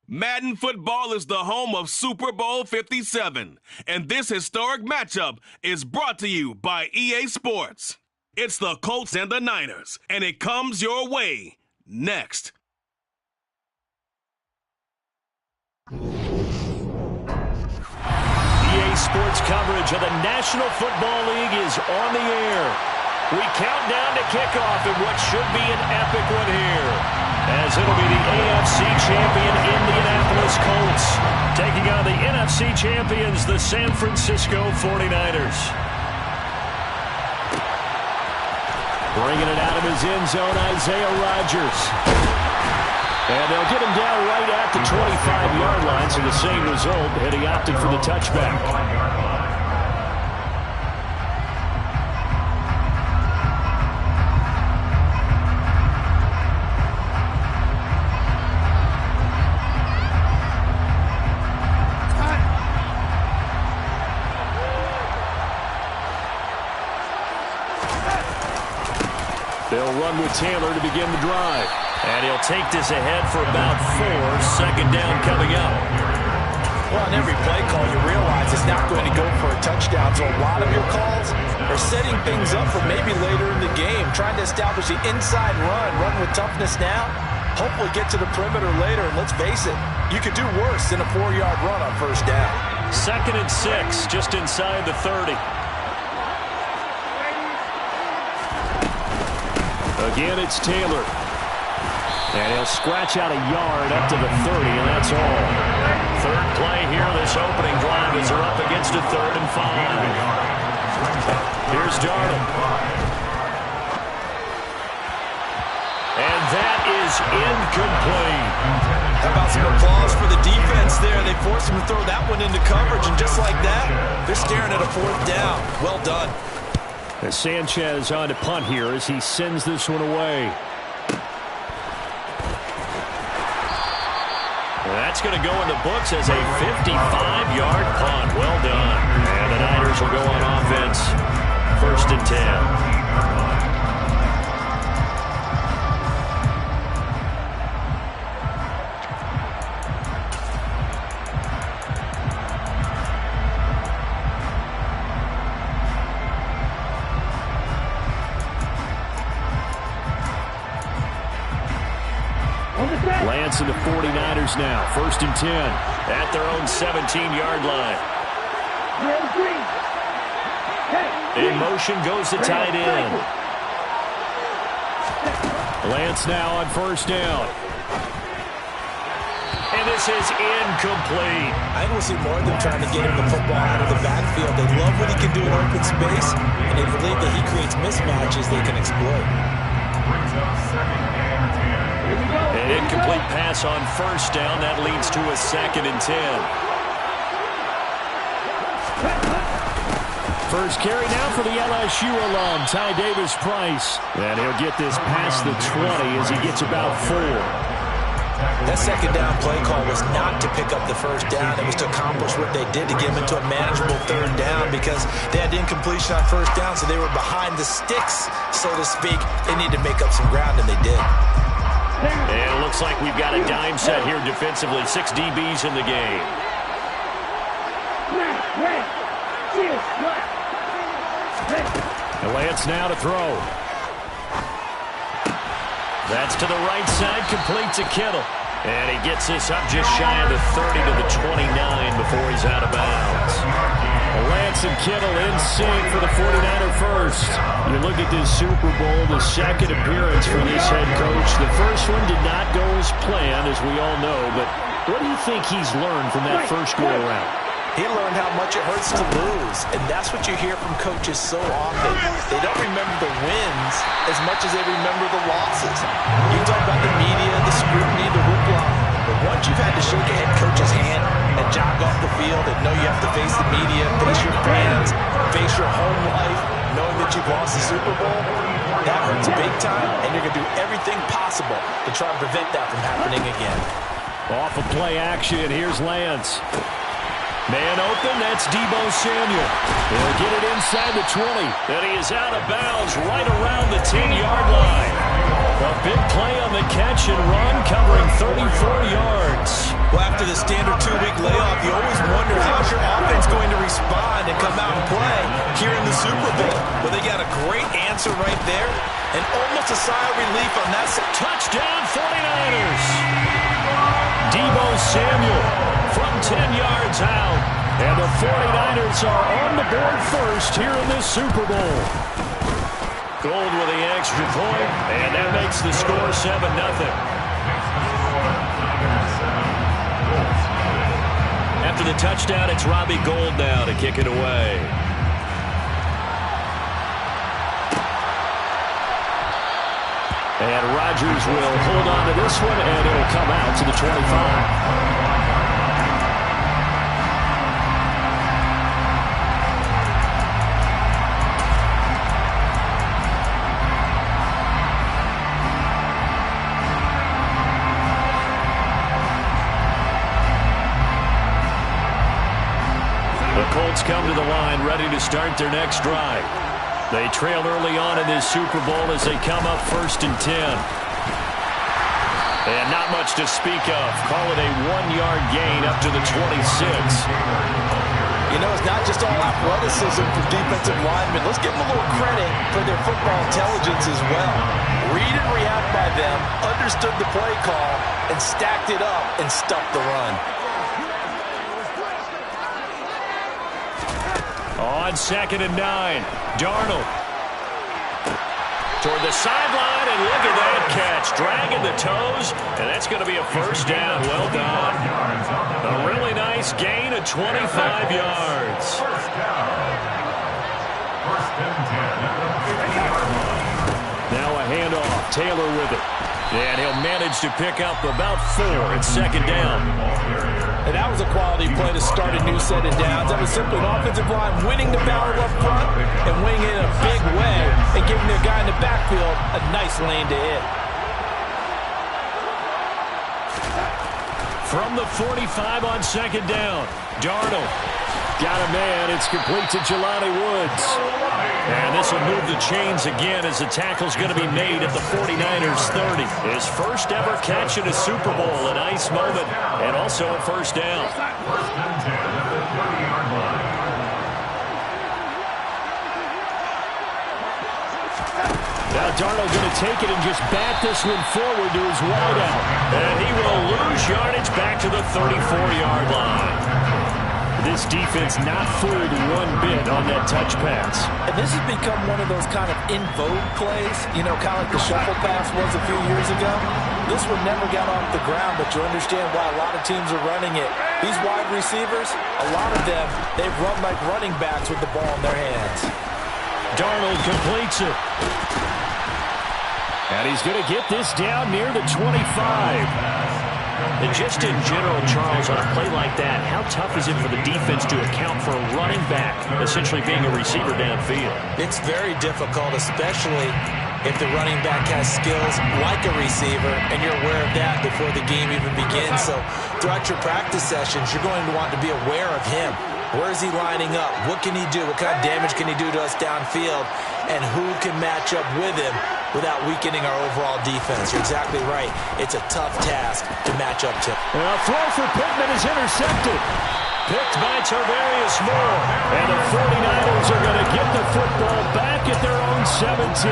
Madden Football is the home of Super Bowl 57, and this historic matchup is brought to you by EA Sports. It's the Colts and the Niners, and it comes your way next. EA Sports coverage of the National Football League is on the air. We count down to kickoff in what should be an epic one here, as it'll be the AFC champion Indianapolis Colts taking on the NFC champions, the San Francisco 49ers. Bringing it out of his end zone, Isaiah Rodgers. And they'll get him down right at the 25-yard line, so the same result, and he opted for the touchback. They'll run with Taylor to begin the drive. And he'll take this ahead for about 4. Second down coming up. Well, on every play call, you realize it's not going to go for a touchdown. So a lot of your calls are setting things up for maybe later in the game, trying to establish the inside run with toughness now, hopefully get to the perimeter later. And let's face it, you could do worse than a 4-yard run on first down. 2nd and 6, just inside the 30. Again, it's Taylor. And he'll scratch out a yard up to the 30, and that's all. Third play here, this opening drive as they're up against a 3rd and 5. Here's Darnold. And that is incomplete. How about some applause for the defense there? They forced him to throw that one into coverage, and just like that, they're staring at a 4th down. Well done. As Sanchez on to punt here as he sends this one away. That's going to go in the books as a 55-yard punt. Well done. And the Niners will go on offense. 1st and 10. Lance and the 49ers now. 1st and 10 at their own 17-yard line. In motion goes the tight end. Lance now on 1st down. And this is incomplete. I think we'll see more of them trying to get him the football out of the backfield. They love what he can do in open space, and they believe that he creates mismatches they can exploit. An incomplete pass on 1st down. That leads to a 2nd and 10. First carry now for the LSU alum, Ty Davis-Price. And he'll get this past the 20 as he gets about 4. That 2nd down play call was not to pick up the 1st down. It was to accomplish what they did to get him into a manageable 3rd down because they had incompletion on 1st down, so they were behind the sticks, so to speak. They needed to make up some ground, and they did. And it looks like we've got a dime set here defensively. 6 DBs in the game. And Lance now to throw. That's to the right side, complete to Kittle. And he gets this up just shy of the 30 to the 29 before he's out of bounds. Lance and Kittle in sync for the 49er first. You look at this Super Bowl, the 2nd appearance for this head coach. The first one did not go as planned, as we all know. But what do you think he's learned from that first go-around? He learned how much it hurts to lose, and that's what you hear from coaches so often. They don't remember the wins as much as they remember the losses. You talk about the media, the scrutiny, the hoopla, but once you've had to shake a head coach's hand and jog off the field and know you have to face the media, face your fans, face your home life, knowing that you've lost the Super Bowl, that hurts big time, and you're going to do everything possible to try and prevent that from happening again. Off of play action, here's Lance. Man open, that's Deebo Samuel. He'll get it inside the 20. And he is out of bounds right around the 10-yard line. A big play on the catch and run, covering 34 yards. Well, after the standard 2-week layoff, you always wonder how's your offense going to respond and come out and play here in the Super Bowl. Well, they got a great answer right there, and almost a sigh of relief on that. Touchdown 49ers. Deebo Samuel from 10 yards out. And the 49ers are on the board first here in this Super Bowl. Gold with the extra point, and that makes the score 7-0. After the touchdown, it's Robbie Gould now to kick it away. And Rodgers will hold on to this one, and it'll come out to the 25. Colts come to the line, ready to start their next drive. They trail early on in this Super Bowl as they come up 1st and 10. And not much to speak of. Call it a 1-yard gain up to the 26. You know, it's not just all athleticism for defensive linemen. Let's give them a little credit for their football intelligence as well. Read and react by them, understood the play call, and stacked it up and stuffed the run. On 2nd and 9, Darnold. Toward the sideline, and look at that catch. Dragging the toes, and that's going to be a first down. Well done. A really nice gain of 25 yards. Now a handoff. Taylor with it. And he'll manage to pick up about 4 at 2nd down. And that was a quality play to start a new set of downs. That was simply an offensive line winning the battle up front and winning it in a big way and giving their guy in the backfield a nice lane to hit. From the 45 on 2nd down, Darnold got a man. It's complete to Jelani Woods. And this will move the chains again as the tackle's going to be made at the 49ers 30. His first ever catch in a Super Bowl, a nice moment, and also a first down. Now Darnold going to take it and just bat this one forward to his wideout. And he will lose yardage back to the 34-yard line. This defense not fooled one bit on that touch pass. And this has become one of those kind of in vogue plays, you know, kind of like the shuffle pass was a few years ago. This one never got off the ground, but you understand why a lot of teams are running it. These wide receivers, a lot of them, they've run like running backs with the ball in their hands. Darnold completes it. And he's going to get this down near the 25. And just in general, Charles, on a play like that, how tough is it for the defense to account for a running back essentially being a receiver downfield? It's very difficult, especially if the running back has skills like a receiver, and you're aware of that before the game even begins. So throughout your practice sessions, you're going to want to be aware of him. Where is he lining up? What can he do? What kind of damage can he do to us downfield? And who can match up with him without weakening our overall defense? You're exactly right. It's a tough task to match up to. And a throw for Pittman is intercepted. Picked by Tarvarius Moore. And the 49ers are going to get the football back at their own 17.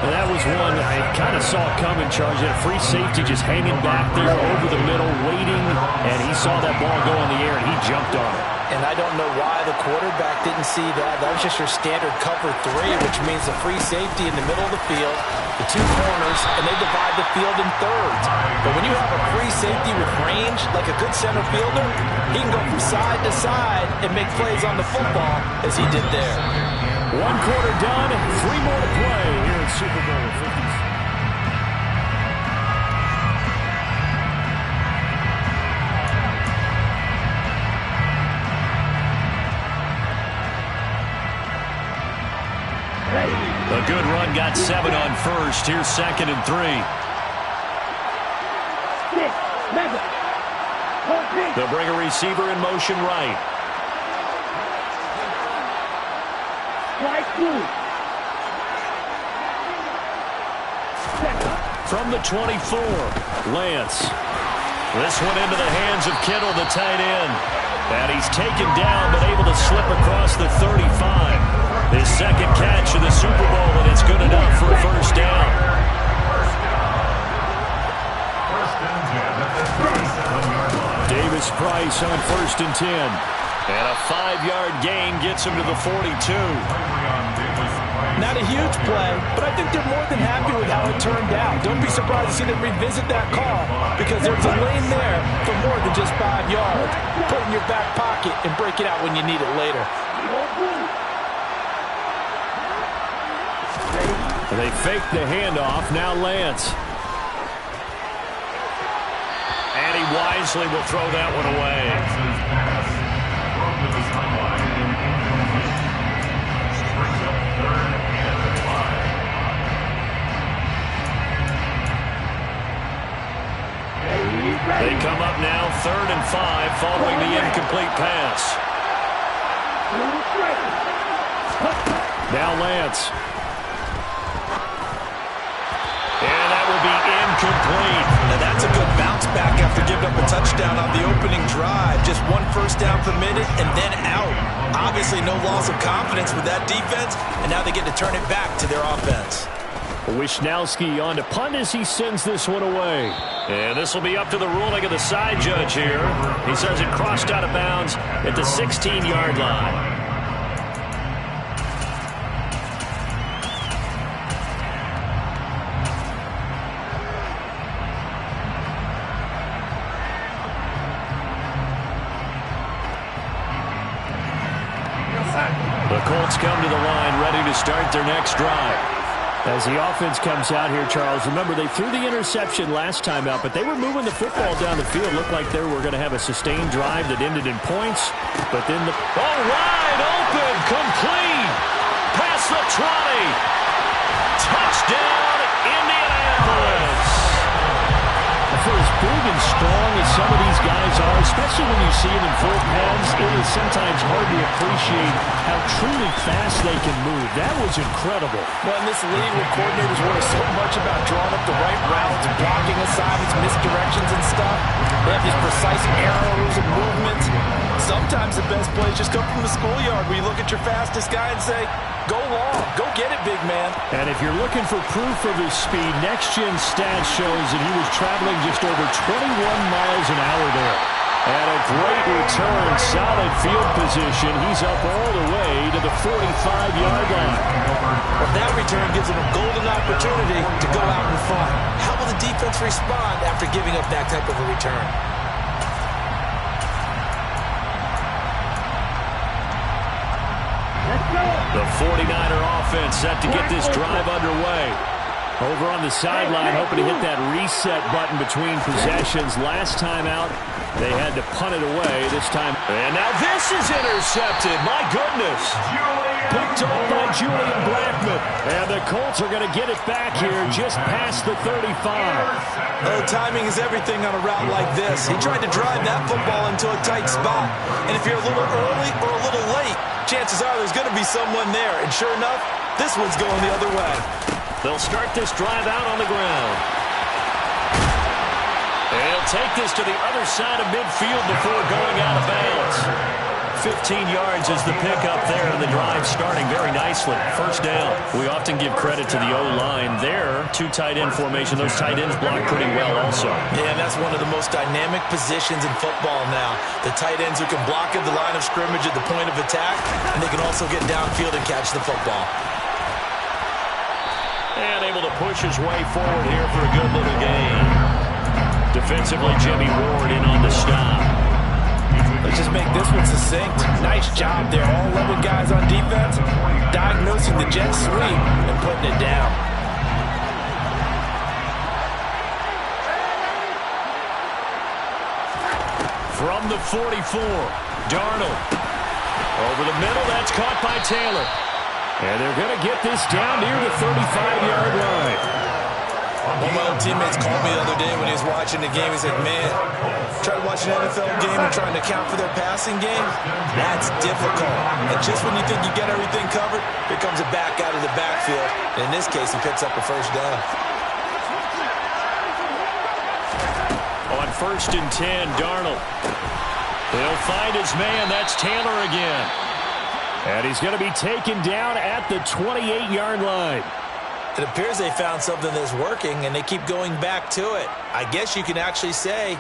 And that was one I kind of saw coming, Charles. He had a free safety just hanging back there over the middle, waiting. And he saw that ball go in the air, and he jumped on it. And I don't know why the quarterback didn't see that. That was just your standard cover 3, which means the free safety in the middle of the field, the 2 corners, and they divide the field in thirds. But when you have a free safety with range, like a good center fielder, he can go from side to side and make plays on the football as he did there. 1 quarter done, 3 more to play here at Super Bowl 50. A good run, got 7 on first. Here's 2nd and 3. They'll bring a receiver in motion right. From the 24, Lance. This one into the hands of Kittle, the tight end. And he's taken down, but able to slip across the 35. His second catch of the Super Bowl, and it's good enough for a first down. Davis Price on 1st and 10. And a 5-yard gain gets him to the 42. Not a huge play, but I think they're more than happy with how it turned out. Don't be surprised to see them revisit that call, because there's a lane there for more than just 5 yards. Put it in your back pocket and break it out when you need it later. They fake the handoff. Now Lance. And he wisely will throw that one away. They come up now 3rd and 5 following the incomplete pass. Now Lance. And that will be incomplete. Now that's a good bounce back after giving up a touchdown on the opening drive. Just 1 first down permitted and then out. Obviously no loss of confidence with that defense, and now they get to turn it back to their offense. Wisnowski on to punt as he sends this one away. And this will be up to the ruling of the side judge here. He says it crossed out of bounds at the 16-yard line. The Colts come to the line ready to start their next drive. As the offense comes out here, Charles, remember they threw the interception last time out, but they were moving the football down the field. Looked like they were going to have a sustained drive that ended in points. But then the wide open, complete, past the 20. Touchdown, Indianapolis. For as big and strong as some of these guys are, especially when you see them in full pads, it is sometimes hard to appreciate how truly fast they can move. That was incredible. Well, in this league where coordinators worry so much about drawing up the right routes, blocking assignments, misdirections and stuff, they have these precise arrows and movements. Sometimes the best plays just come from the schoolyard where you look at your fastest guy and say, go long, go get it, big man. And if you're looking for proof of his speed, Next Gen Stats shows that he was traveling just over 21 miles an hour there. And a great return, solid field position. He's up all the way to the 45-yard line. Well, that return gives him a golden opportunity to go out in front. How will the defense respond after giving up that type of a return? The 49er offense set to get this drive underway. Over on the sideline, hoping to hit that reset button between possessions. Last time out, they had to punt it away. This time, and now this is intercepted. My goodness. Picked up by Julian Blackmon. And the Colts are going to get it back here just past the 35. Oh, timing is everything on a route like this. He tried to drive that football into a tight spot. And if you're a little early or a little late, chances are there's going to be someone there. And sure enough, this one's going the other way. They'll start this drive out on the ground. They'll take this to the other side of midfield before going out of bounds. 15 yards is the pickup there, and the drive starting very nicely. First down. We often give credit to the O-line there. 2 tight end formation. Those tight ends block pretty well also. Yeah, that's one of the most dynamic positions in football now. The tight ends who can block at the line of scrimmage at the point of attack, and they can also get downfield and catch the football. And able to push his way forward here for a good little gain. Defensively, Jimmy Ward in on the stop. Let's just make this one succinct. Nice job there. All 11 guys on defense diagnosing the jet sweep and putting it down. From the 44, Darnold. Over the middle, that's caught by Taylor. And they're going to get this down near the 35-yard line. One of my old teammates called me the other day when he was watching the game. He said, man, try to watch an NFL game and trying to account for their passing game? That's difficult. And just when you think you get everything covered, here comes a back out of the backfield. And in this case, he picks up a first down. On 1st and 10, Darnold. He'll find his man. That's Taylor again. And he's going to be taken down at the 28-yard line. It appears they found something that's working, and they keep going back to it. I guess you can actually say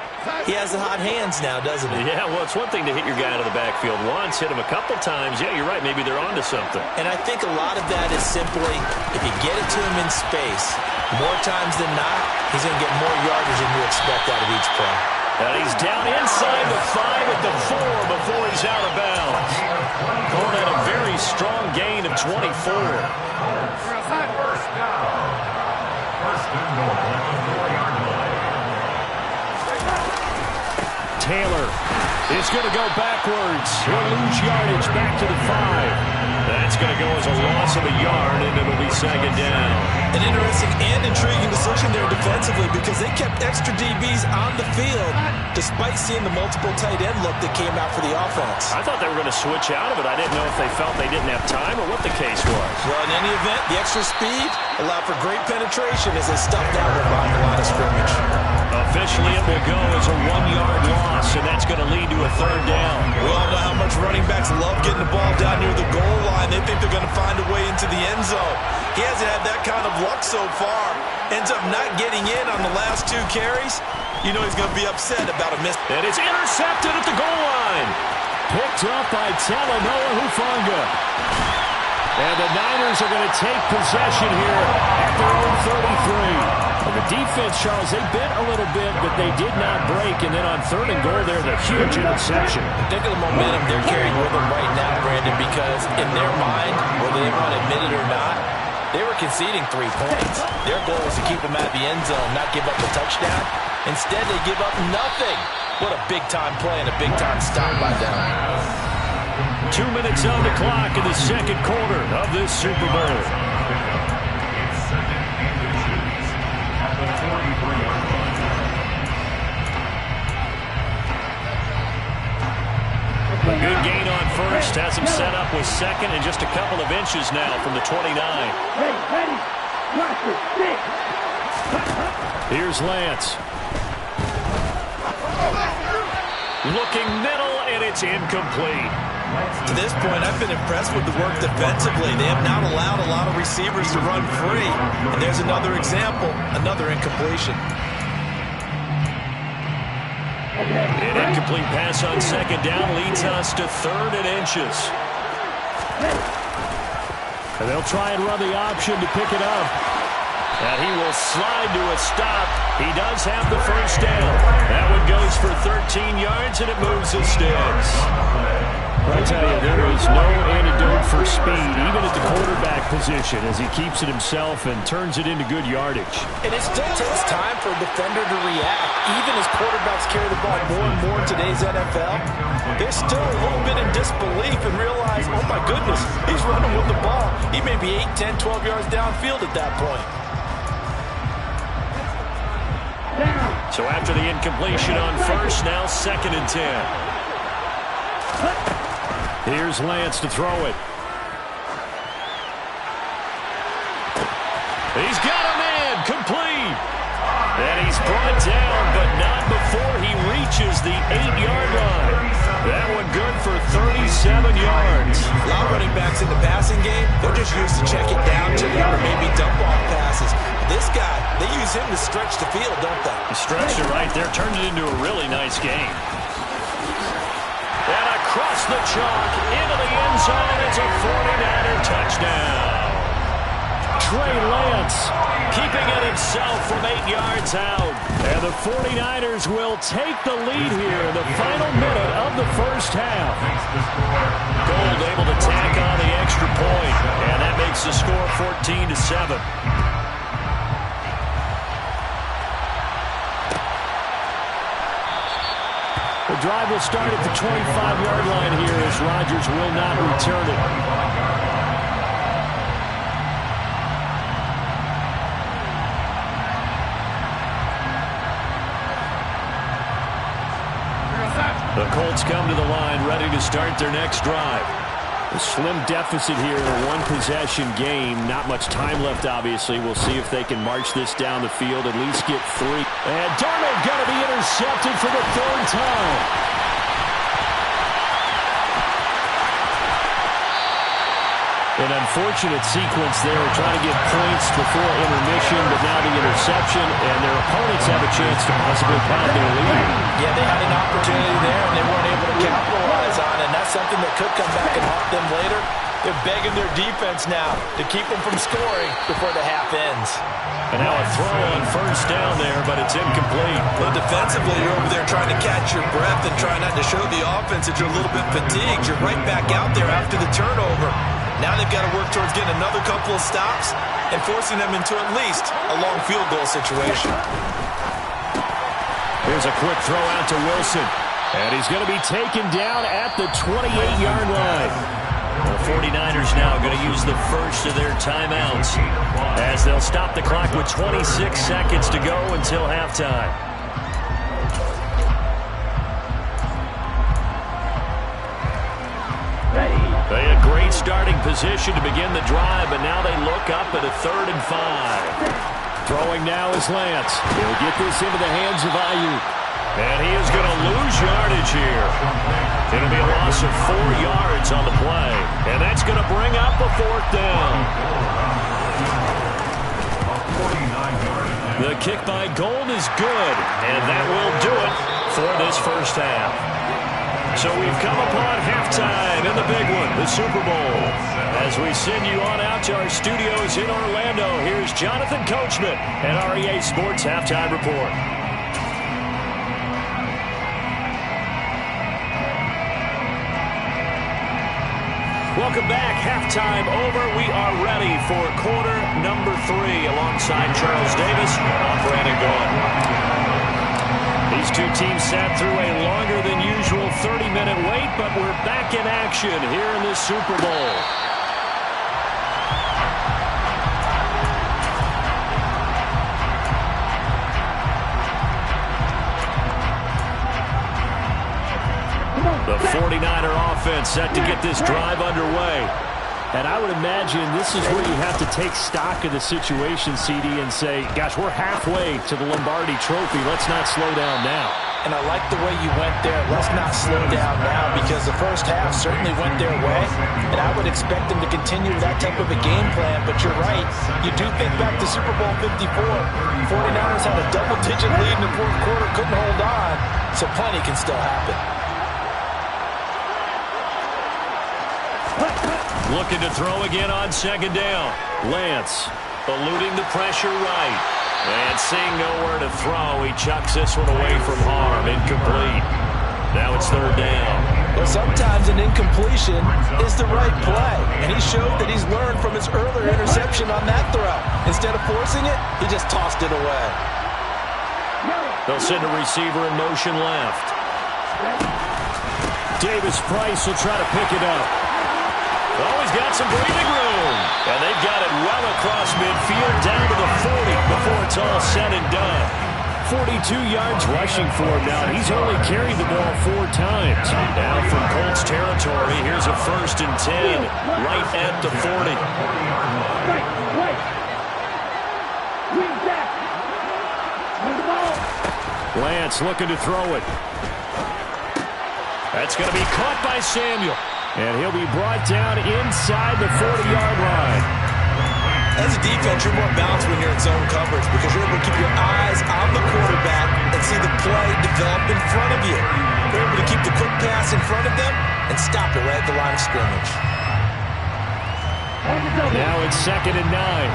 he has the hot hands now, doesn't he? Yeah, well, it's one thing to hit your guy out of the backfield once, hit him a couple times. Yeah, you're right. Maybe they're onto something. And I think a lot of that is simply if you get it to him in space, more times than not, he's going to get more yardage than you expect out of each play. And he's down inside the 5 at the 4 before he's out of bounds. Going at a very strong gain of 24. Taylor is going to go backwards. He'll lose yardage back to the 5. That's going to go as a loss of a yard, and it'll be second down. An interesting and intriguing decision there defensively because they kept extra DBs on the field despite seeing the multiple tight end look that came out for the offense. I thought they were going to switch out of it. I didn't know if they felt they didn't have time or what the case was. Well, in any event, the extra speed allowed for great penetration as they stuffed out behind the line of scrimmage. Officially, it will go as a 1-yard loss, and that's going to lead to a third down. We all know how much running backs love getting the ball down near the goal line. They think they're going to find a way into the end zone. He hasn't had that kind of luck so far. Ends up not getting in on the last 2 carries. You know he's going to be upset about a miss. And it's intercepted at the goal line. Picked up by Talanoa Hufanga. And the Niners are going to take possession here at their own 33. And the defense, Charles, they bit a little bit, but they did not break. And then on 3rd and goal, there's a huge interception. Think of the momentum they're carrying with them right now, Brandon, because in their mind, whether they want to admit it or not, they were conceding 3 points. Their goal was to keep them out of the end zone, not give up a touchdown. Instead, they give up nothing. What a big-time play and a big-time stop by them. 2 minutes on the clock in the second quarter of this Super Bowl. A good gain on first. Has him set up with second and just a couple of inches now from the 29. Here's Lance. Looking middle, and it's incomplete. To this point, I've been impressed with the work defensively. They have not allowed a lot of receivers to run free. And there's another example, another incompletion. An incomplete pass on second down leads us to 3rd and inches. And they'll try and run the option to pick it up. And he will slide to a stop. He does have the first down. That one goes for 13 yards, and it moves the sticks. I tell you, there is no antidote for speed, even at the quarterback position, as he keeps it himself and turns it into good yardage. And it still takes time for a defender to react. Even as quarterbacks carry the ball more and more in today's NFL, they're still a little bit in disbelief and realize, oh my goodness, he's running with the ball. He may be 8, 10, 12 yards downfield at that point. So after the incompletion on first, now 2nd and 10. Here's Lance to throw it. He's got a man, complete. And he's brought down, but not before he reaches the 8-yard line. That one good for 37 yards. A lot of running backs in the passing game, they're just used to check it down to you or maybe dump off passes. This guy, they use him to stretch the field, don't they? He stretched it right there, turned it into a really nice game. And across the chalk, into the end zone, it's a 49er touchdown. Trey Lance keeping it himself from 8 yards out. And the 49ers will take the lead here in the final minute of the first half. Gold able to tack on the extra point, and that makes the score 14-7. The drive will start at the 25-yard line here as Rodgers will not return it. Colts come to the line, ready to start their next drive. A slim deficit here in a one-possession game. Not much time left, obviously. We'll see if they can march this down the field, at least get 3. And Darnold going to be intercepted for the 3rd time. An unfortunate sequence there, trying to get points before intermission, but now the interception, and their opponents have a chance to possibly pad their lead. Yeah, they had an opportunity there, and they weren't able to capitalize on it, and that's something that could come back and haunt them later. They're begging their defense now to keep them from scoring before the half ends. And now a throw on 1st down there, but it's incomplete. Well, defensively, you're over there trying to catch your breath and try not to show the offense that you're a little bit fatigued. You're right back out there after the turnover. Now they've got to work towards getting another couple of stops and forcing them into at least a long field goal situation. Here's a quick throw out to Wilson. And he's going to be taken down at the 28-yard line. The 49ers now going to use the first of their timeouts as they'll stop the clock with 26 seconds to go until halftime. They had great starting position to begin the drive, but now they look up at a 3rd and 5. Throwing now is Lance. He'll get this into the hands of Ayuk. And he is going to lose yardage here. It'll be a loss of 4 yards on the play. And that's going to bring up a 4th down. The kick by Gold is good, and that will do it for this first half. So we've come upon halftime in the big one, the Super Bowl. As we send you on out to our studios in Orlando, here's Jonathan Coachman at our EA Sports Halftime Report. Welcome back. Halftime over. We are ready for quarter number 3 alongside Charles Davis. I'm Brandon Gaudin. These two teams sat through a longer than usual 30-minute wait, but we're back in action here in this Super Bowl. The 49er offense set to get this drive underway. And I would imagine this is where you have to take stock of the situation, CD, and say, gosh, we're halfway to the Lombardi Trophy. Let's not slow down now. And I like the way you went there. Let's not slow down now, because the first half certainly went their way. And I would expect them to continue that type of a game plan. But you're right. You do think back to Super Bowl 54. 49ers had a double-digit lead in the 4th quarter, couldn't hold on. So plenty can still happen. Looking to throw again on 2nd down. Lance eluding the pressure right. And seeing nowhere to throw, he chucks this one away from harm. Incomplete. Now it's 3rd down. Well, sometimes an incompletion is the right play. And he showed that he's learned from his earlier interception on that throw. Instead of forcing it, he just tossed it away. They'll send a receiver in motion left. Davis Price will try to pick it up. Oh, he's got some breathing room. And they've got it well across midfield down to the 40 before it's all said and done. 42 yards rushing for him now. He's only carried the ball 4 times. Now from Colts territory, here's a 1st and 10 right at the 40. Lance looking to throw it. That's going to be caught by Samuel. And he'll be brought down inside the 40-yard line. As a defense, you're more balanced when you're in zone coverage because you're able to keep your eyes on the quarterback and see the play develop in front of you. You're able to keep the quick pass in front of them and stop it right at the line of scrimmage. Now it's 2nd and 9.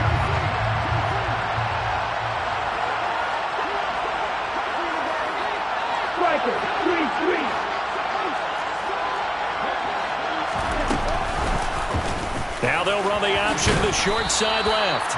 Striker, 3-3. Now they'll run the option to the short side left.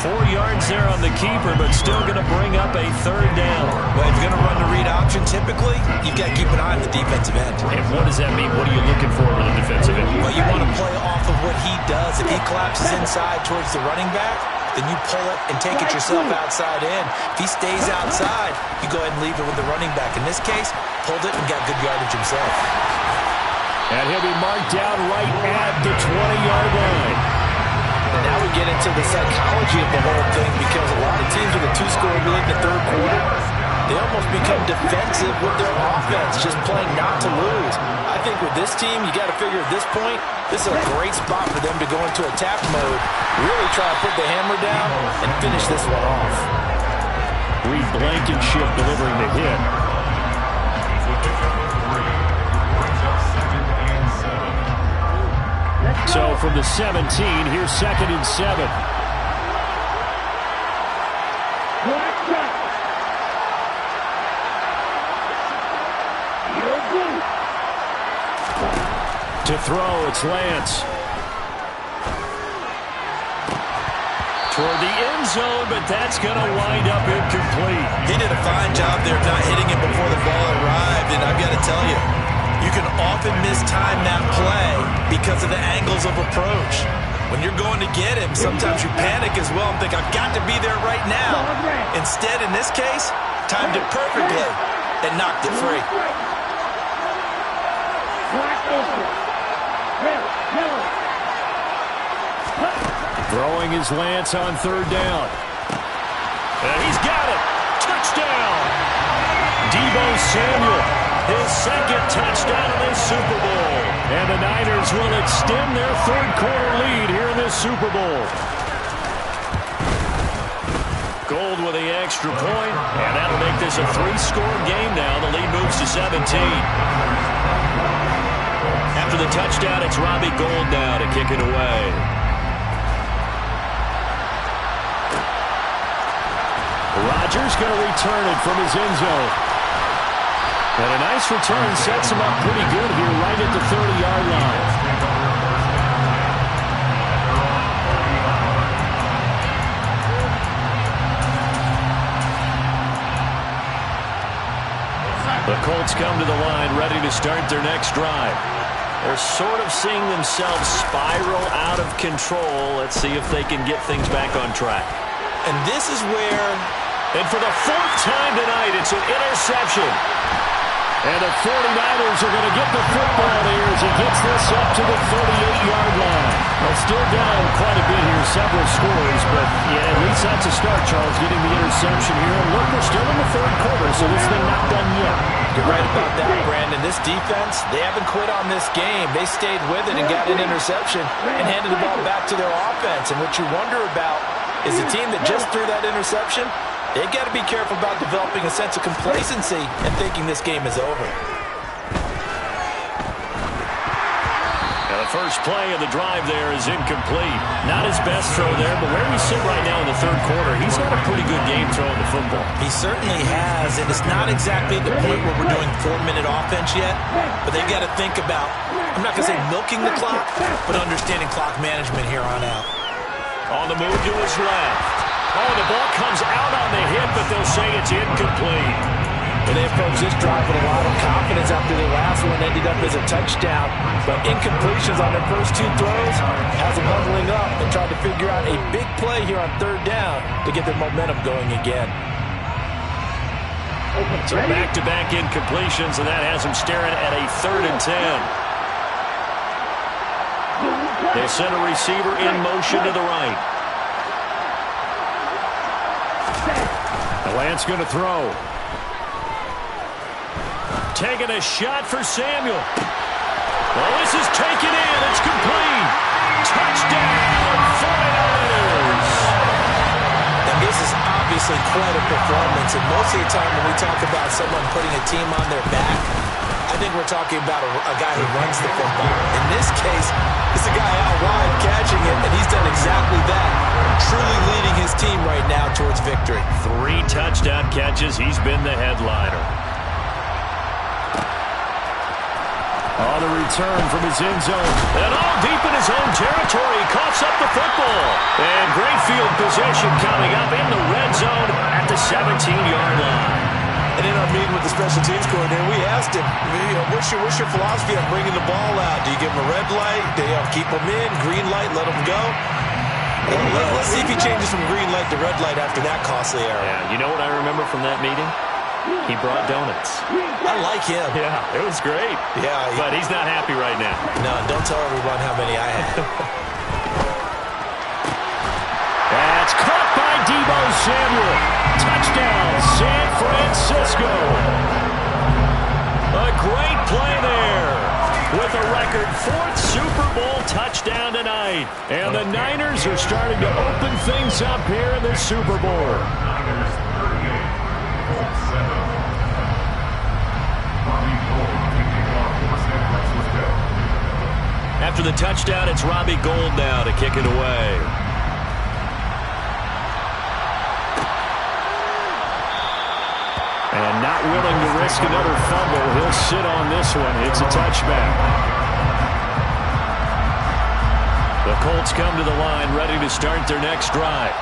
4 yards there on the keeper, but still going to bring up a 3rd down. Well, if you're going to run the read option, typically, you've got to keep an eye on the defensive end. And what does that mean? What are you looking for with the defensive end? Well, you want to play off of what he does if he collapses inside towards the running back, then you pull it and take it yourself outside in. If he stays outside, you go ahead and leave it with the running back. In this case, pulled it and got good yardage himself. And he'll be marked down right at the 20-yard line. And now we get into the psychology of the whole thing, because a lot of teams with a two-score lead in the third quarter, they almost become defensive with their offense, just playing not to lose. I think with this team, you got to figure at this point, this is a great spot for them to go into attack mode, really try to put the hammer down and finish this one off. Reed Blankenship delivering the hit. So from the 17, here's 2nd and 7. To throw, it's Lance. Toward the end zone, but that's going to wind up incomplete. He did a fine job there of not hitting it before the ball arrived, and I've got to tell you, you can often mistime that play because of the angles of approach. When you're going to get him, sometimes you panic as well and think, I've got to be there right now. Instead, in this case, timed it perfectly and knocked it free. Throwing is Lance on 3rd down. And he's got it. Touchdown. Deebo Samuel, his 2nd touchdown in this Super Bowl. And the Niners will extend their third quarter lead here in this Super Bowl. Gold with the extra point, and that'll make this a 3-score game now. The lead moves to 17. After the touchdown, it's Robbie Gould now to kick it away. Rodgers going to return it from his end zone. And a nice return sets him up pretty good here right at the 30-yard line. The Colts come to the line ready to start their next drive. They're sort of seeing themselves spiral out of control. Let's see if they can get things back on track. And this is where... And for the 4th time tonight, it's an interception. And the 49ers are going to get the football here as he gets this up to the 38-yard line. Well, still down quite a bit here, several scores, but yeah, at least that's a start, Charles, getting the interception here. And look, we're still in the 3rd quarter, so this thing not done yet. You're right about that, Brandon. This defense, they haven't quit on this game. They stayed with it and got an interception and handed the ball back to their offense. And what you wonder about is the team that just threw that interception, they've got to be careful about developing a sense of complacency and thinking this game is over. Now the first play of the drive there is incomplete. Not his best throw there, but where we sit right now in the 3rd quarter, he's had a pretty good game throwing the football. He certainly has, and it's not exactly at the point where we're doing 4-minute offense yet, but they've got to think about, I'm not going to say milking the clock, but understanding clock management here on out. On the move to his left. Oh, the ball comes out on the hit, but they'll say it's incomplete. And they approach this drive with a lot of confidence after the last one ended up as a touchdown. But incompletions on their first 2 throws has them huddling up and trying to figure out a big play here on 3rd down to get their momentum going again. So back-to-back incompletions, and that has them staring at a 3rd and 10. They send a receiver in motion to the right. Lance going to throw. Taking a shot for Samuel. Well, this is taken in. It's complete. Touchdown, 49ers. And this is obviously quite a performance. And most of the time when we talk about someone putting a team on their back, I think we're talking about a guy who runs the football. In this case, it's a guy out wide catching it, and he's done exactly that. Truly leading his team right now towards victory. 3 touchdown catches. He's been the headliner. On the return from his end zone. And all deep in his own territory. He coughs up the football. And great field possession coming up in the red zone at the 17-yard line. And in our meeting with the special teams coordinator. We asked him, what's your philosophy on bringing the ball out? Do you give him a red light? Do you keep him in? Green light, let him go? Let's see if he changes from green light to red light after that costly error. Yeah, you know what I remember from that meeting? He brought donuts. I like him. Yeah, it was great. Yeah, but he's not happy right now. No, don't tell everyone how many I had. That's caught by Deebo Samuel. Touchdown, San Francisco. A great play there. With a record 4th Super Bowl touchdown tonight. And the Niners are starting to open things up here in the Super Bowl. After the touchdown, it's Robbie Gould now to kick it away. And not willing to risk another fumble, he'll sit on this one. It's a touchback. The Colts come to the line, ready to start their next drive.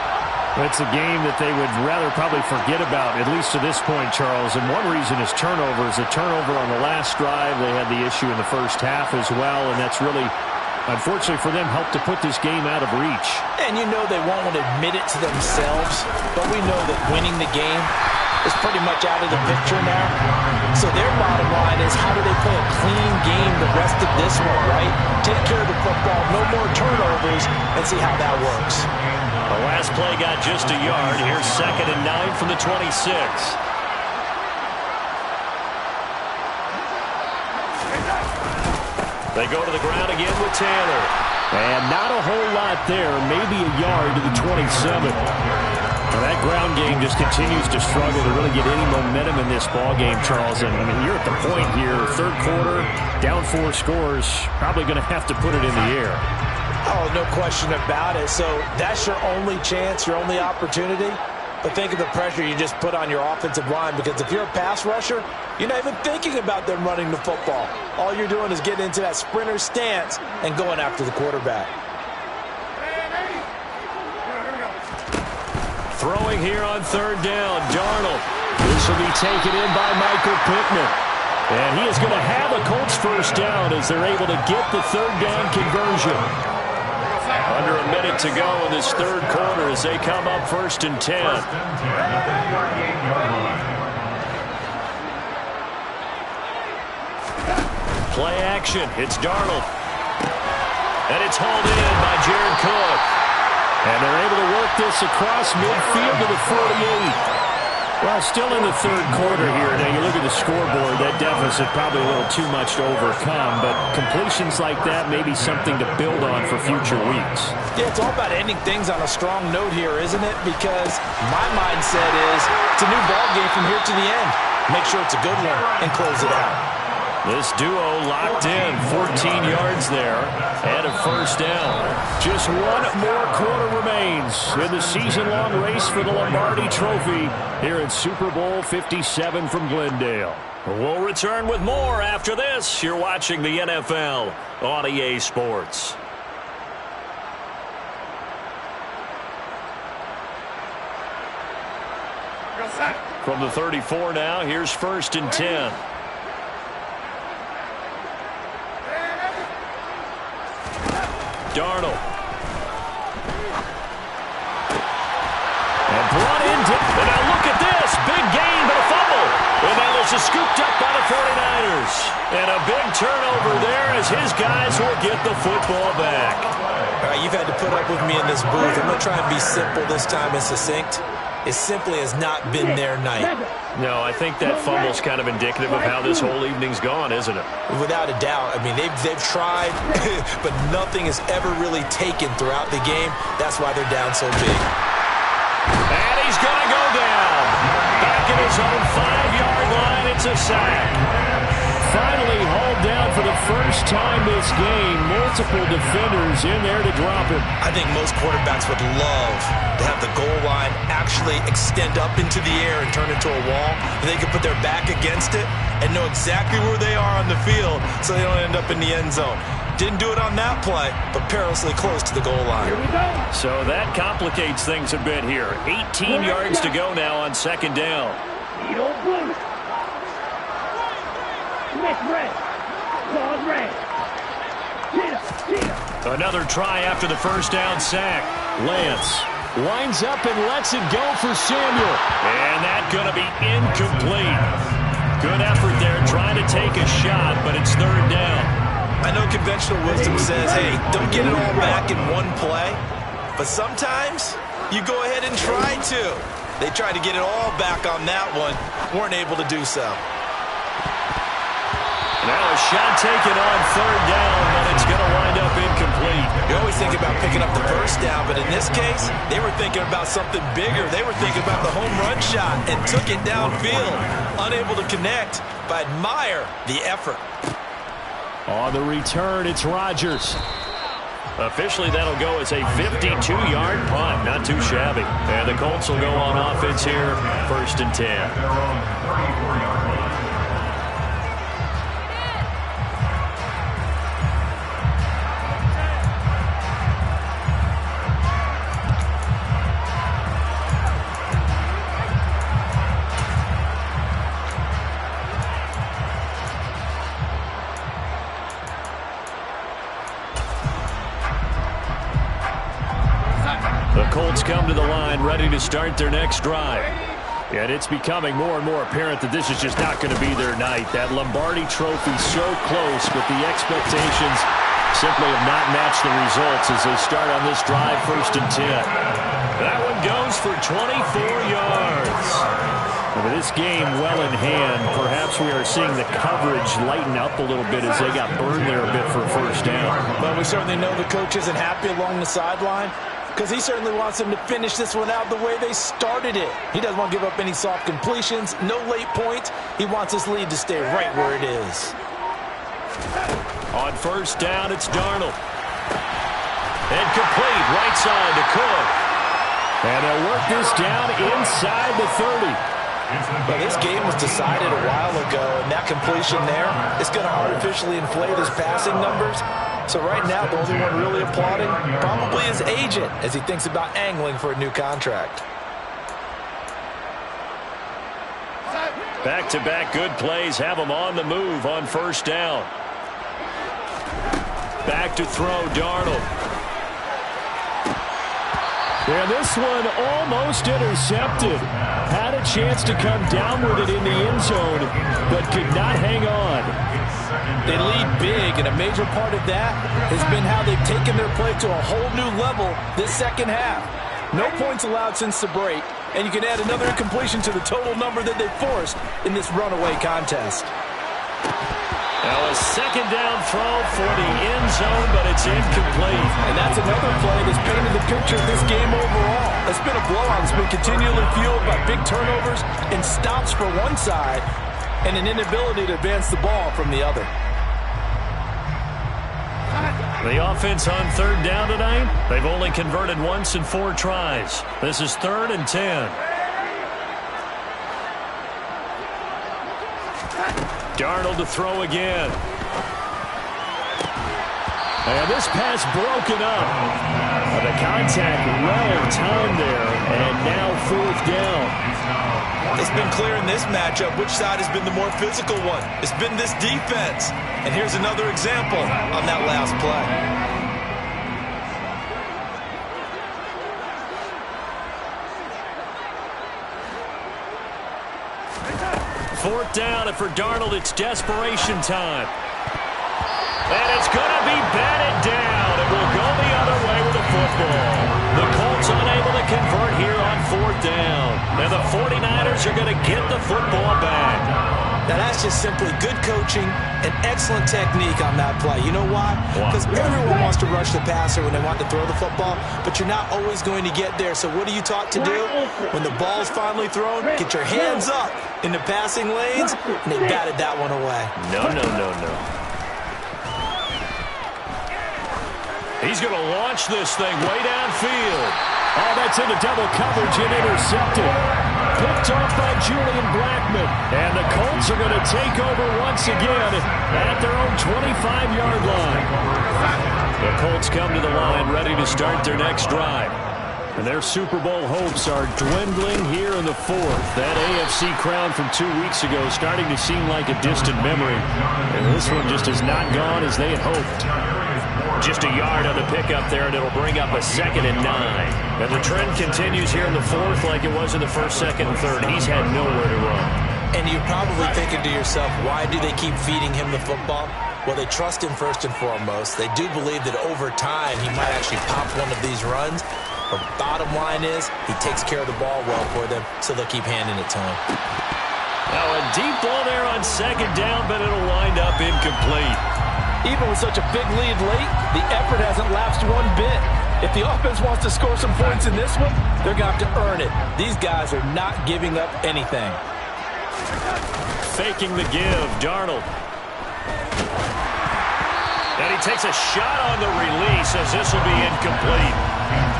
It's a game that they would rather probably forget about, at least to this point, Charles. And one reason is turnovers. A turnover on the last drive. They had the issue in the first half as well, and that's really, unfortunately for them, helped to put this game out of reach. And you know they won't admit it to themselves, but we know that winning the game is pretty much out of the picture now. So their bottom line is, how do they play a clean game the rest of this one, right? Take care of the football, no more turnovers, and see how that works. The last play got just a yard. Here's 2nd and 9 from the 26. They go to the ground again with Taylor. And not a whole lot there. Maybe a yard to the 27. Now that ground game just continues to struggle to really get any momentum in this ball game, Charles. And you're at the point here, 3rd quarter, down 4 scores, probably going to have to put it in the air. Oh, no question about it. So that's your only chance, your only opportunity. But think of the pressure you just put on your offensive line, because if you're a pass rusher, you're not even thinking about them running the football. All you're doing is getting into that sprinter stance and going after the quarterback. Throwing here on 3rd down, Darnold. This will be taken in by Michael Pittman. And he is going to have a Colts 1st down as they're able to get the 3rd down conversion. Under a minute to go in this 3rd quarter as they come up 1st and 10. Play action. It's Darnold. And it's hauled in by Jared Cook. And they're able to work this across midfield to the 48. Well, still in the 3rd quarter here. Now, you look at the scoreboard, that deficit probably a little too much to overcome, but completions like that may be something to build on for future weeks. Yeah, it's all about ending things on a strong note here, isn't it? Because my mindset is it's a new ball game from here to the end. Make sure it's a good one and close it out. This duo locked in, 14 yards there, and a 1st down. Just one more quarter remains in the season-long race for the Lombardi Trophy here in Super Bowl 57 from Glendale. We'll return with more after this. You're watching the NFL on EA Sports. From the 34 now, here's 1st and 10. Darnold. And brought in. And now look at this. Big gain, but a fumble. And now this is scooped up by the 49ers. And a big turnover there as his guys will get the football back. All right, you've had to put up with me in this booth. I'm going to try and be simple this time and succinct. It simply has not been their night. No, I think that fumble's kind of indicative of how this whole evening's gone, isn't it? Without a doubt. I mean, they've tried, but nothing has ever really taken throughout the game. That's why they're down so big. And he's going to go down. Back at his own 5-yard line, it's a sack. Finally hauled down for the first time this game. Multiple defenders in there to drop him. I think most quarterbacks would love to have the goal line actually extend up into the air and turn into a wall. They could put their back against it and know exactly where they are on the field so they don't end up in the end zone. Didn't do it on that play, but perilously close to the goal line. So that complicates things a bit here. 18 yards to go now on 2nd down. Get red. Call red. Another try after the first down sack. Lance winds up and lets it go for Samuel. And that's going to be incomplete. Good effort there trying to take a shot, but it's third down. I know conventional wisdom says, hey, don't get it all back in one play. But sometimes you go ahead and try to. They tried to get it all back on that one. Weren't able to do so. Now a shot taken on third down, but it's going to wind up incomplete. You always think about picking up the first down, but in this case, they were thinking about something bigger. They were thinking about the home run shot and took it downfield. Unable to connect, but admire the effort. On the return, it's Rodgers. Officially, that'll go as a 52-yard punt. Not too shabby. And the Colts will go on offense here, 1st and 10. The Colts come to the line ready to start their next drive. And it's becoming more and more apparent that this is just not going to be their night. That Lombardi Trophy so close, but the expectations simply have not matched the results as they start on this drive, 1st and 10. That one goes for 24 yards. With this game well in hand, perhaps we are seeing the coverage lighten up a little bit as they got burned there a bit for a first down. Well, we certainly know the coach isn't happy along the sideline, because he certainly wants them to finish this one out the way they started it. He doesn't want to give up any soft completions, no late points. He wants his lead to stay right where it is. On first down, it's Darnold. And complete, right side to Cook. And they'll work this down inside the 30. Well, this game was decided a while ago, and that completion there is going to artificially inflate his passing numbers. So right now, the only one really applauding probably his agent as he thinks about angling for a new contract. Back-to-back good plays have him on the move on first down. Back to throw, Darnold. And this one almost intercepted. Had a chance to come down with it in the end zone, but could not hang on. They lead big, and a major part of that has been how they've taken their play to a whole new level this second half. No points allowed since the break, and you can add another incompletion to the total number that they forced in this runaway contest. Now a second down throw for the end zone, but it's incomplete. And that's another play that's painted the picture of this game overall. It's been a blowout. It's been continually fueled by big turnovers and stops for one side and an inability to advance the ball from the other. The offense on third down tonight, they've only converted once in 4 tries. This is 3rd and 10. Darnold to throw again. And this pass broken up. The contact well timed there, and now 4th down. It's been clear in this matchup which side has been the more physical one. It's been this defense. And here's another example on that last play. 4th down, and for Darnold, it's desperation time. And it's going to be batted down. It will go the other way with the football. The Colts unable to convert here on 4th down. And the 49ers are going to get the football back. Now, that's just simply good coaching and excellent technique on that play. You know why? Because everyone wants to rush the passer when they want to throw the football, but you're not always going to get there. So what are you taught to do? When the ball's finally thrown, get your hands up in the passing lanes, and they batted that one away. No. He's going to launch this thing way downfield. Oh, that's into double coverage and intercepted. Picked off by Julian Blackmon. And the Colts are going to take over once again at their own 25-yard line. The Colts come to the line ready to start their next drive. And their Super Bowl hopes are dwindling here in the fourth. That AFC crown from 2 weeks ago is starting to seem like a distant memory. And this one just has not gone as they had hoped. Just a yard on the pickup there, and it'll bring up a 2nd and 9. And the trend continues here in the fourth like it was in the first, second, and third. He's had nowhere to run. And you're probably thinking to yourself, why do they keep feeding him the football? Well, they trust him first and foremost. They do believe that over time he might actually pop one of these runs. But bottom line is he takes care of the ball well for them, so they'll keep handing it to him. Now a deep ball there on 2nd down, but it'll wind up incomplete. Even with such a big lead late, the effort hasn't lapsed one bit. If the offense wants to score some points in this one, they're going to have to earn it. These guys are not giving up anything. Faking the give, Darnold. And he takes a shot on the release as this will be incomplete.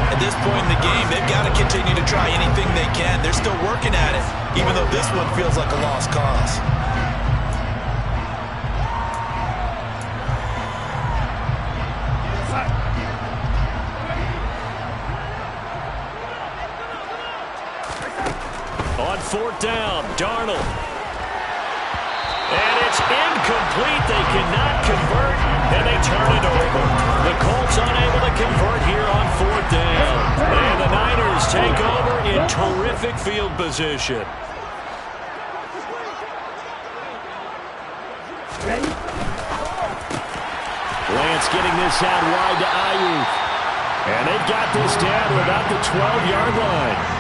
At this point in the game, they've got to continue to try anything they can. They're still working at it, even though this one feels like a lost cause. On 4th down, Darnold. And it's incomplete. They cannot convert, and they turn it over. The Colts unable to convert here on 4th down. And the Niners take over in terrific field position. Lance getting this out wide to Ayuk. And they've got this down to about the 12-yard line.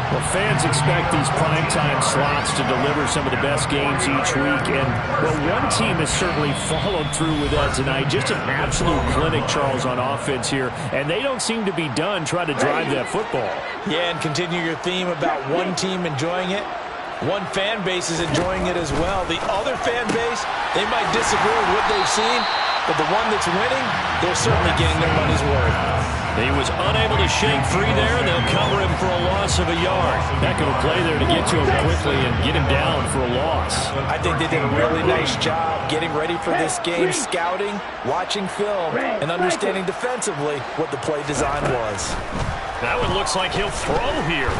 Well, fans expect these primetime slots to deliver some of the best games each week. And, well, one team has certainly followed through with that tonight. Just an absolute clinic, Charles, on offense here. And they don't seem to be done trying to drive that football. Yeah, and continue your theme about one team enjoying it. One fan base is enjoying it as well. The other fan base, they might disagree with what they've seen, but the one that's winning, they're certainly getting their money's worth. He was unable to shake free there, and they'll cover him for a loss of a yard. Heck of a play there to get to him quickly and get him down for a loss. I think they did a really nice job getting ready for this game, scouting, watching film, and understanding defensively what the play design was. That one looks like he'll throw here.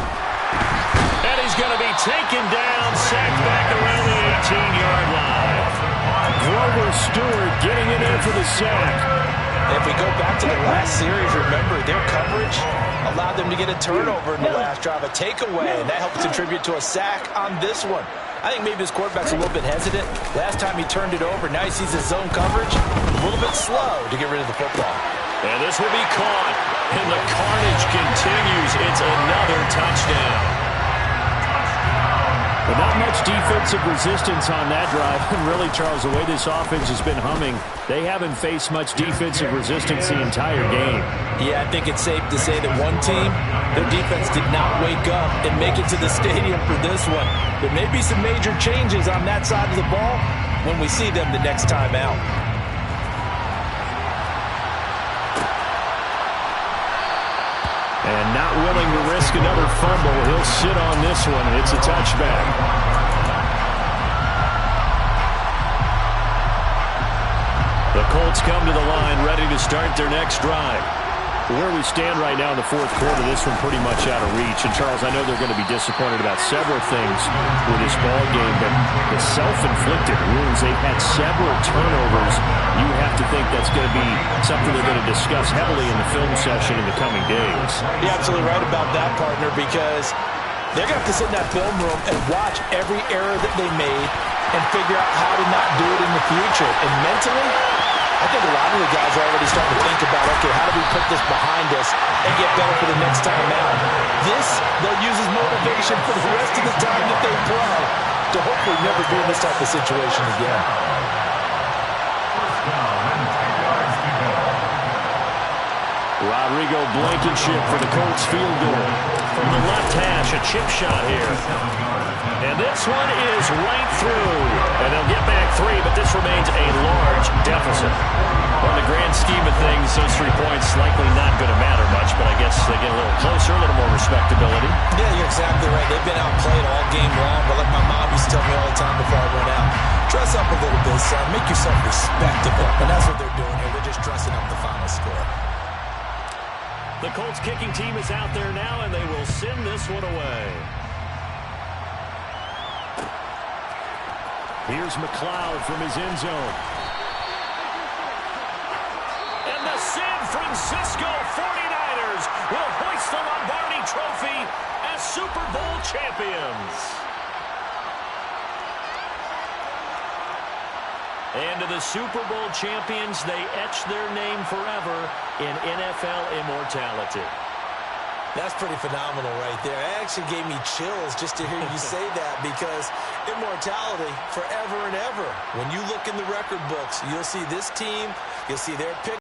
And he's going to be taken down, sacked back around the 18-yard line. Grover Stewart getting in there for the sack. If we go back to the last series, remember, their coverage allowed them to get a turnover in the last drive, a takeaway, and that helped contribute to a sack on this one. I think maybe his quarterback's a little bit hesitant. Last time he turned it over, now he sees his zone coverage, a little bit slow to get rid of the football. And this will be caught, and the carnage continues. It's another touchdown. But not much defensive resistance on that drive. And really, Charles, the way this offense has been humming, they haven't faced much defensive resistance the entire game. Yeah, I think it's safe to say that one team, their defense did not wake up and make it to the stadium for this one. There may be some major changes on that side of the ball when we see them the next time out. And not willing to risk another fumble, he'll sit on this one. It's a touchback. The Colts come to the line, ready to start their next drive. Where we stand right now in the fourth quarter, this one pretty much out of reach. And, Charles, I know they're going to be disappointed about several things with this ball game, but the self-inflicted wounds, they've had several turnovers. You have to think that's going to be something they're going to discuss heavily in the film session in the coming days. You're absolutely right about that, partner, because they're going to have to sit in that film room and watch every error that they made and figure out how to not do it in the future. And mentally, I think a lot of the guys are already starting to think about, okay, how do we put this behind us and get better for the next time out? This, they'll use as motivation for the rest of the time that they play to hopefully never be in this type of situation again. Rodrigo Blankenship for the Colts field goal. From the left hash, a chip shot here. And this one is right through. And they'll get back 3, but this remains a large deficit. On the grand scheme of things, those 3 points likely not going to matter much, but I guess they get a little closer, a little more respectability. Yeah, you're exactly right. They've been outplayed all game long, but like my mom used to tell me all the time before I went out, dress up a little bit, son. Make yourself respectable. And that's what they're doing here. They're just dressing up the final score. The Colts kicking team is out there now, and they will send this one away. Here's McLeod from his end zone. And the San Francisco 49ers will hoist the Lombardi Trophy as Super Bowl champions. And to the Super Bowl champions, they etch their name forever in NFL immortality. That's pretty phenomenal right there. It actually gave me chills just to hear you say that, because immortality forever and ever. When you look in the record books, you'll see this team, you'll see their picture.